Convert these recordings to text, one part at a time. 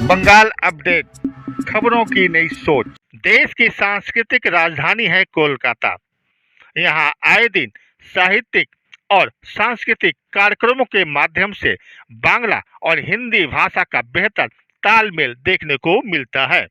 Bengal update, खबरों की नई सोच। देश की सांस्कृतिक राजधानी है कोलकाता। यहाँ आए दिन साहित्यिक और सांस्कृतिक कार्यक्रमों के माध्यम से बांग्ला और हिंदी भाषा का बेहतर तालमेल देखने को मिलता है।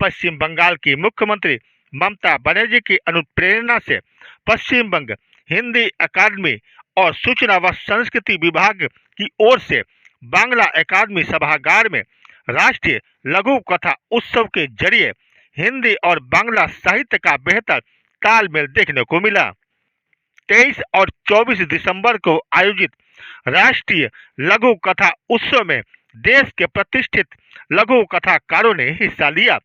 पश्चिम बंगाल की मुख्यमंत्री ममता बनर्जी की अनुप्रेरणा से पश्चिम बंग हिंदी अकादमी और सूचना व संस्कृति विभाग की ओर से बांग्ला अकादमी सभागार में राष्ट्रीय लघु कथा उत्सव के जरिए हिंदी और बांग्ला साहित्य का बेहतर तालमेल देखने को मिला। 23 और 24 दिसंबर को आयोजित राष्ट्रीय लघु कथा उत्सव में देश के प्रतिष्ठित लघु कथाकारों ने हिस्सा लिया।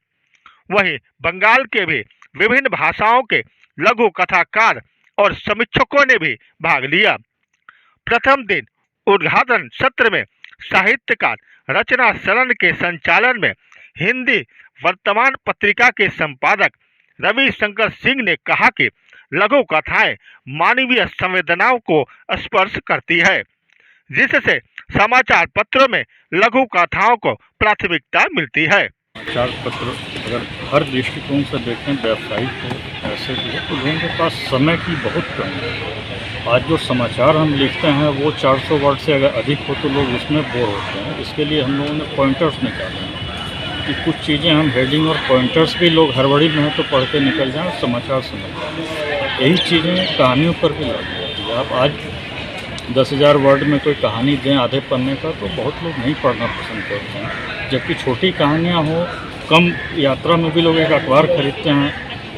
वहीं बंगाल के भी विभिन्न भाषाओं के लघु कथाकार और समीक्षकों ने भी भाग लिया। प्रथम दिन उद्घाटन सत्र में साहित्यकार रचना शरण के संचालन में हिंदी वर्तमान पत्रिका के संपादक रवि शंकर सिंह ने कहा कि लघु कथाएं मानवीय संवेदनाओं को स्पर्श करती है, जिससे समाचार पत्रों में लघु कथाओं को प्राथमिकता मिलती है। समाचार पत्र अगर हर दृष्टिकोण से देखें, व्यावसायिक हो ऐसे भी हो, तो लोगों के पास समय की बहुत कमी है। आज जो समाचार हम लिखते हैं वो 400 वर्ड से अगर अधिक हो तो लोग उसमें बोर होते हैं। इसके लिए हम लोगों ने पॉइंटर्स निकाले हैं कि कुछ चीज़ें हम हेडिंग और पॉइंटर्स भी लोग हड़बड़ी में हैं तो पढ़ के निकल जाएं और समाचार समझ जाएं। यही चीज़ें कहानियों पर भी लागू होती है। आप आज 10,000 वर्ड में कोई कहानी दें आधे पन्ने का तो बहुत लोग नहीं पढ़ना पसंद करते हैं, जबकि छोटी कहानियाँ हो, कम यात्रा में भी लोग एक अखबार खरीदते हैं,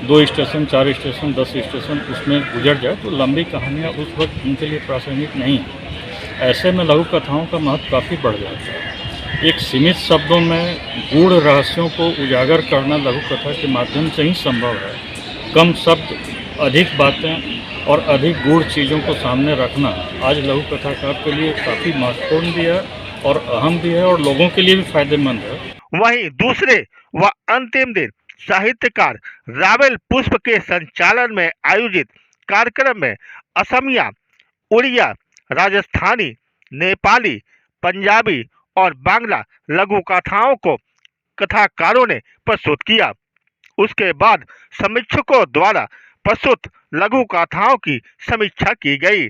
2 स्टेशन 4 स्टेशन 10 स्टेशन उसमें गुजर जाए तो लंबी कहानियाँ उस वक्त उनके लिए प्रासंगिक नहीं है। ऐसे में लघु कथाओं का महत्व काफ़ी बढ़ जाता है। एक सीमित शब्दों में गूढ़ रहस्यों को उजागर करना लघु कथा के माध्यम से ही संभव है। कम शब्द, अधिक बातें और अधिक गूढ़ चीज़ों को सामने रखना आज लघु कथाकार के लिए काफ़ी महत्वपूर्ण भी है और अहम भी है और लोगों के लिए भी फायदेमंद है। वहीं दूसरे व अंतिम दिन साहित्यकार रावेल पुष्प के संचालन में आयोजित कार्यक्रम में असमिया, उड़िया, राजस्थानी, नेपाली, पंजाबी और बांग्ला लघु कथाओं को कथाकारों ने प्रस्तुत किया। उसके बाद समीक्षकों द्वारा प्रस्तुत लघु कथाओं की समीक्षा की गई।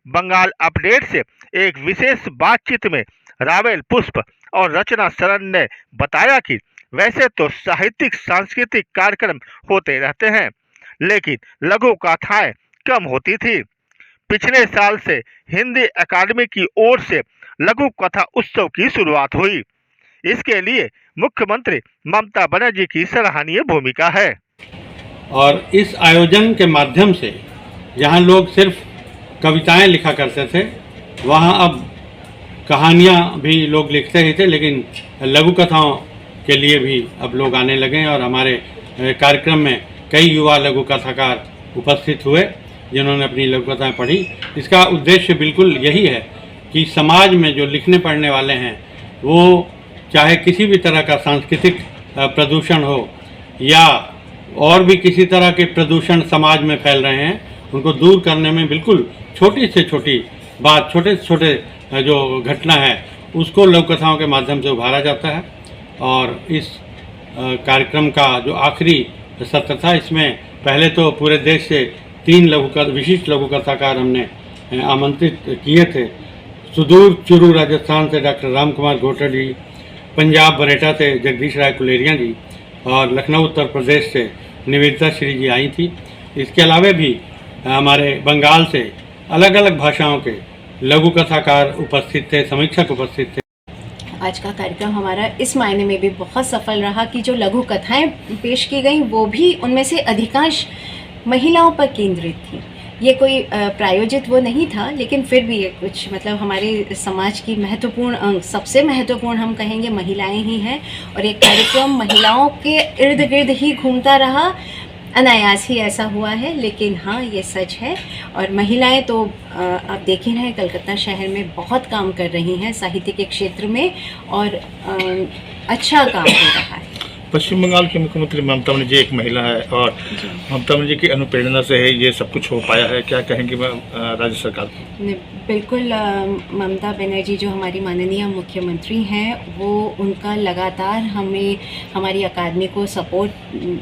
बंगाल अपडेट से एक विशेष बातचीत में रावेल पुष्प और रचना शरण ने बताया कि वैसे तो साहित्यिक सांस्कृतिक कार्यक्रम होते रहते हैं, लेकिन लघु कथाएं कम होती थी। पिछले साल से हिंदी अकादमी की ओर से लघु कथा उत्सव की शुरुआत हुई। इसके लिए मुख्यमंत्री ममता बनर्जी की सराहनीय भूमिका है। और इस आयोजन के माध्यम से जहां लोग सिर्फ कविताएं लिखा करते थे, वहां अब कहानियां भी लोग लिखते ही थे, लेकिन लघु कथाओं के लिए भी अब लोग आने लगे हैं। और हमारे कार्यक्रम में कई युवा लघु कथाकार उपस्थित हुए जिन्होंने अपनी लघु कथाएं पढ़ी। इसका उद्देश्य बिल्कुल यही है कि समाज में जो लिखने पढ़ने वाले हैं वो चाहे किसी भी तरह का सांस्कृतिक प्रदूषण हो या और भी किसी तरह के प्रदूषण समाज में फैल रहे हैं, उनको दूर करने में बिल्कुल छोटी से छोटी बात, छोटे से छोटे जो घटना है उसको लघु कथाओं के माध्यम से उभारा जाता है। और इस कार्यक्रम का जो आखिरी सत्र था, इसमें पहले तो पूरे देश से 3 विशिष्ट लघु कथाकार हमने आमंत्रित किए थे। सुदूर चुरू राजस्थान से डॉक्टर राम कुमार घोटड़ जी, पंजाब बरेटा से जगदीश राय कुलेरिया जी और लखनऊ उत्तर प्रदेश से निवेदिता श्री जी आई थी। इसके अलावा भी हमारे बंगाल से अलग अलग भाषाओं के लघु कथाकार उपस्थित थे, समीक्षक उपस्थित थे। आज का कार्यक्रम हमारा इस मायने में भी बहुत सफल रहा कि जो लघु कथाएं पेश की गई वो भी उनमें से अधिकांश महिलाओं पर केंद्रित थी। ये कोई प्रायोजित वो नहीं था, लेकिन फिर भी ये कुछ मतलब हमारे समाज की महत्वपूर्ण अंग, सबसे महत्वपूर्ण हम कहेंगे महिलाएं ही हैं। और एक कार्यक्रम महिलाओं के इर्द गिर्द ही घूमता रहा, अनायास ही ऐसा हुआ है, लेकिन हाँ ये सच है। और महिलाएं तो आप देख ही रहे हैं कलकत्ता शहर में बहुत काम कर रही हैं साहित्य के क्षेत्र में और अच्छा काम हो रहा है। पश्चिम बंगाल की मुख्यमंत्री ममता बनर्जी एक महिला है और ममता बनर्जी की अनुप्रेरणा से है ये सब कुछ हो पाया है। क्या कहेंगे राज्य सरकार को? बिल्कुल ममता बनर्जी जो हमारी माननीय मुख्यमंत्री हैं वो उनका लगातार हमें हमारी अकादमी को सपोर्ट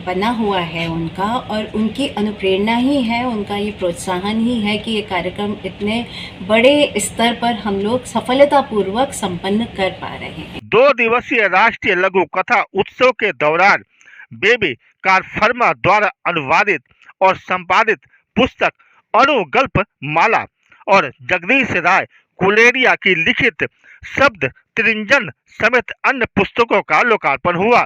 बना हुआ है उनका, और उनकी अनुप्रेरणा ही है, उनका ये प्रोत्साहन ही है कि ये कार्यक्रम इतने बड़े स्तर पर हम लोग सफलतापूर्वक संपन्न कर पा रहे हैं। 2 दिवसीय राष्ट्रीय लघु कथा उत्सव के दौरान बेबी कारफर्मा द्वारा अनुवादित और संपादित पुस्तक अनुगल्प माला और जगदीश राय कुलेरिया की लिखित शब्द त्रिंजन समेत अन्य पुस्तकों का लोकार्पण हुआ।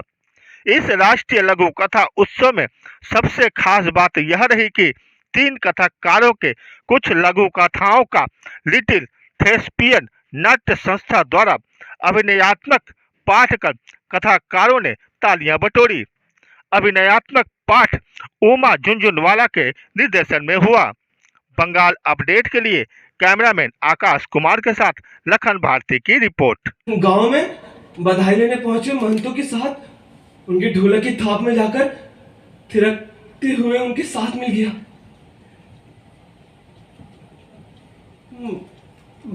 इस राष्ट्रीय लघु कथा उत्सव में सबसे खास बात यह रही कि 3 कथाकारों के कुछ लघु कथाओं का लिटिल थेस्पियन नाट्य संस्था द्वारा अभिनयात्मक पाठ कर कथाकारों ने तालियां बटोरी। अभिनयात्मक पाठ उमा झुनझुनवाला के निर्देशन में हुआ। बंगाल अपडेट के लिए कैमरामैन आकाश कुमार के साथ लखन भारती की रिपोर्ट। गांव में बधाई लेने पहुंचे महंतों के साथ उनके ढोलक की थाप में जाकर थिरकते हुए उनके साथ मिल गया।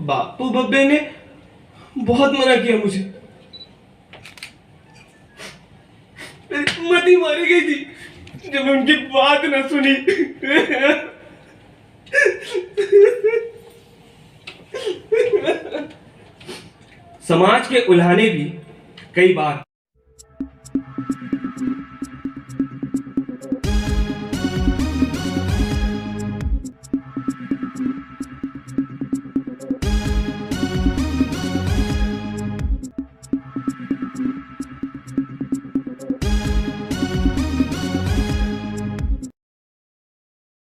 बापू बब्बे ने बहुत मना किया मुझे, मेरी मती मारी गई थी जब उनकी बात न सुनी। समाज के उल्हाने भी कई बार